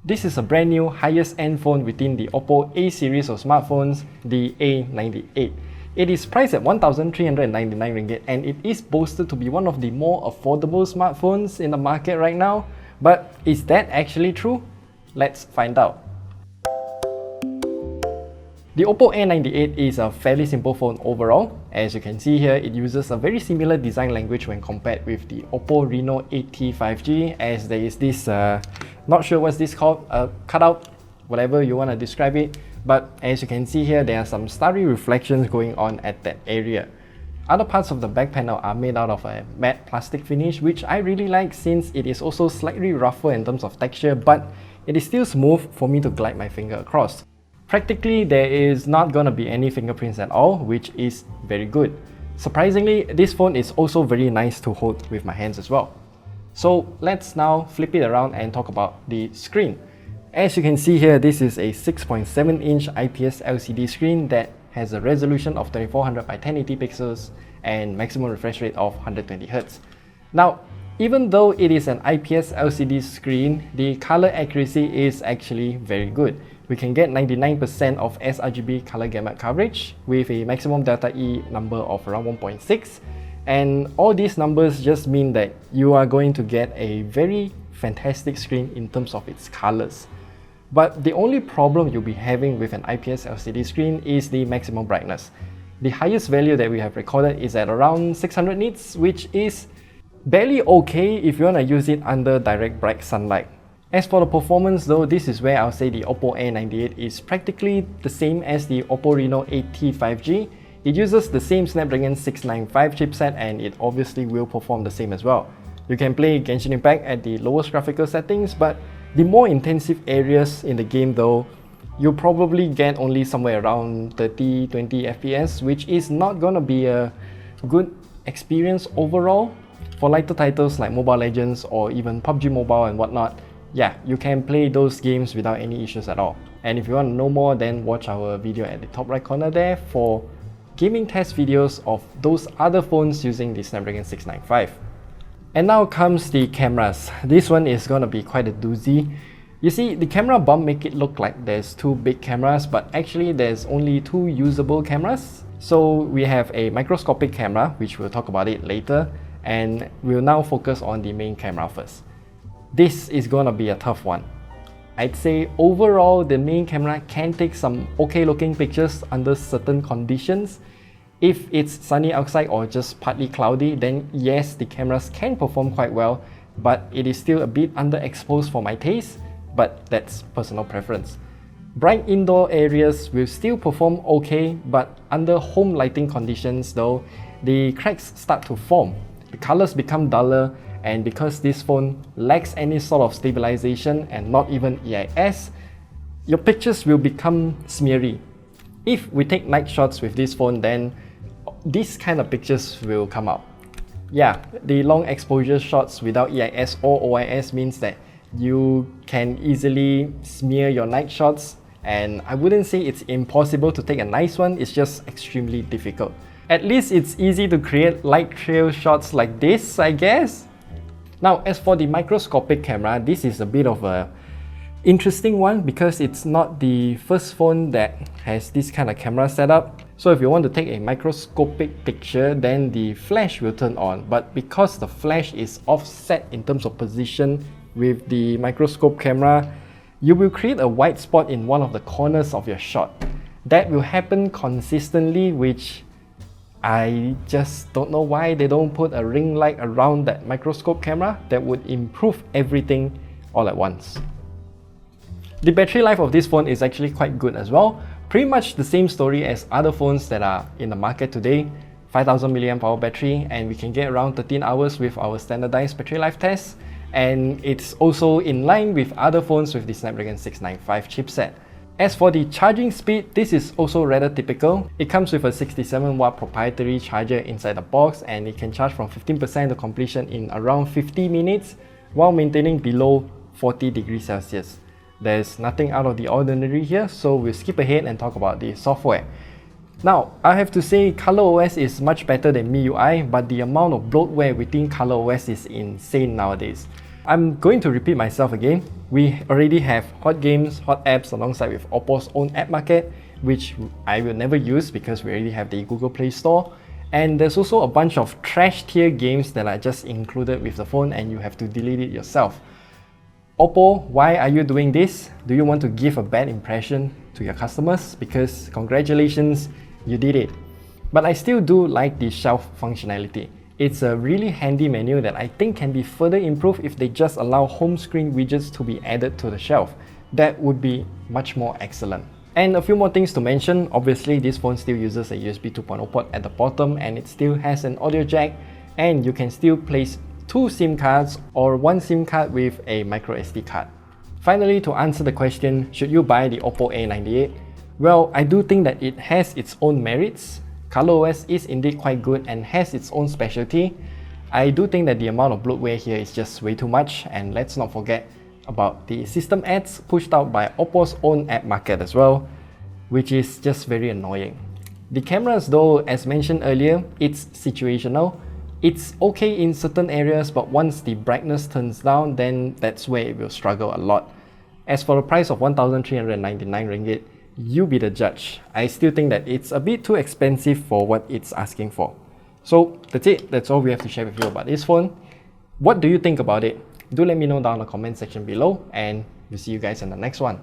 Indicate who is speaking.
Speaker 1: This is a brand new highest end phone within the OPPO A series of smartphones, the A98. It is priced at 1,399 ringgit and it is boasted to be one of the more affordable smartphones in the market right now. But is that actually true? Let's find out. The OPPO A98 is a fairly simple phone overall. As you can see here, it uses a very similar design language when compared with the OPPO Reno 80 5G, as there is this, not sure what's this called, cutout, whatever you want to describe it. But as you can see here, there are some starry reflections going on at that area. Other parts of the back panel are made out of a matte plastic finish, which I really like since it is also slightly rougher in terms of texture, but it is still smooth for me to glide my finger across. Practically, there is not gonna be any fingerprints at all, which is very good. Surprisingly, this phone is also very nice to hold with my hands as well. So let's now flip it around and talk about the screen. As you can see here, this is a 6.7-inch IPS LCD screen that has a resolution of 2400 by 1080 pixels and maximum refresh rate of 120Hz. Now, even though it is an IPS LCD screen, the color accuracy is actually very good. We can get 99% of sRGB color gamut coverage with a maximum delta E number of around 1.6, and all these numbers just mean that you are going to get a very fantastic screen in terms of its colors. But the only problem you'll be having with an IPS LCD screen is the maximum brightness. The highest value that we have recorded is at around 600 nits, which is barely okay if you want to use it under direct bright sunlight. As for the performance though, this is where I'll say the OPPO A98 is practically the same as the OPPO Reno 80 5G. It uses the same Snapdragon 695 chipset and it obviously will perform the same as well. You can play Genshin Impact at the lowest graphical settings, but the more intensive areas in the game though, you'll probably get only somewhere around 30-20 FPS, which is not gonna be a good experience overall. For lighter titles like Mobile Legends or even PUBG Mobile and whatnot, yeah, you can play those games without any issues at all. And if you want to know more, then watch our video at the top right corner there for gaming test videos of those other phones using the Snapdragon 695. And now comes the cameras. This one is gonna be quite a doozy. You see, the camera bump make it look like there's two big cameras, but actually there's only two usable cameras. So we have a microscopic camera, which we'll talk about it later, and we'll now focus on the main camera first. This is gonna be a tough one. I'd say overall the main camera can take some okay looking pictures under certain conditions. If it's sunny outside or just partly cloudy, then yes, the cameras can perform quite well, but it is still a bit underexposed for my taste, but that's personal preference. Bright indoor areas will still perform okay, but under home lighting conditions though, the cracks start to form. The colors become duller, and because this phone lacks any sort of stabilization and not even EIS, your pictures will become smeary. If we take night shots with this phone, then these kind of pictures will come out. Yeah, the long exposure shots without EIS or OIS means that you can easily smear your night shots, and I wouldn't say it's impossible to take a nice one, it's just extremely difficult. At least it's easy to create light trail shots like this, I guess. Now, as for the microscopic camera, this is a bit of a interesting one because it's not the first phone that has this kind of camera setup. So if you want to take a microscopic picture, then the flash will turn on. But because the flash is offset in terms of position with the microscope camera, you will create a white spot in one of the corners of your shot. That will happen consistently, which I just don't know why they don't put a ring light around that microscope camera that would improve everything all at once. The battery life of this phone is actually quite good as well. Pretty much the same story as other phones that are in the market today. 5000 mAh battery, and we can get around 13 hours with our standardized battery life test. And it's also in line with other phones with the Snapdragon 695 chipset. As for the charging speed, this is also rather typical. It comes with a 67-watt proprietary charger inside the box, and it can charge from 15% to completion in around 50 minutes while maintaining below 40 degrees Celsius. There's nothing out of the ordinary here, so we'll skip ahead and talk about the software. Now, I have to say ColorOS is much better than MIUI, but the amount of bloatware within ColorOS is insane nowadays. I'm going to repeat myself again. We already have hot games, hot apps alongside with OPPO's own app market, which I will never use because we already have the Google Play Store. And there's also a bunch of trash tier games that are just included with the phone and you have to delete it yourself. OPPO, why are you doing this? Do you want to give a bad impression to your customers? Because congratulations, you did it. But I still do like the shelf functionality. It's a really handy menu that I think can be further improved if they just allow home screen widgets to be added to the shelf. That would be much more excellent. And a few more things to mention. Obviously, this phone still uses a USB 2.0 port at the bottom and it still has an audio jack, and you can still place 2 SIM cards or 1 SIM card with a micro SD card. Finally, to answer the question, should you buy the OPPO A98? Well, I do think that it has its own merits. ColorOS is indeed quite good and has its own specialty. I do think that the amount of bloatware here is just way too much, and let's not forget about the system ads pushed out by OPPO's own app market as well, which is just very annoying. The cameras though, as mentioned earlier, it's situational. It's okay in certain areas, but once the brightness turns down, then that's where it will struggle a lot. As for the price of 1,399 ringgit, you be the judge. I still think that it's a bit too expensive for what it's asking for. So that's it, that's all we have to share with you about this phone. What do you think about it? Do let me know down in the comment section below, and we'll see you guys in the next one.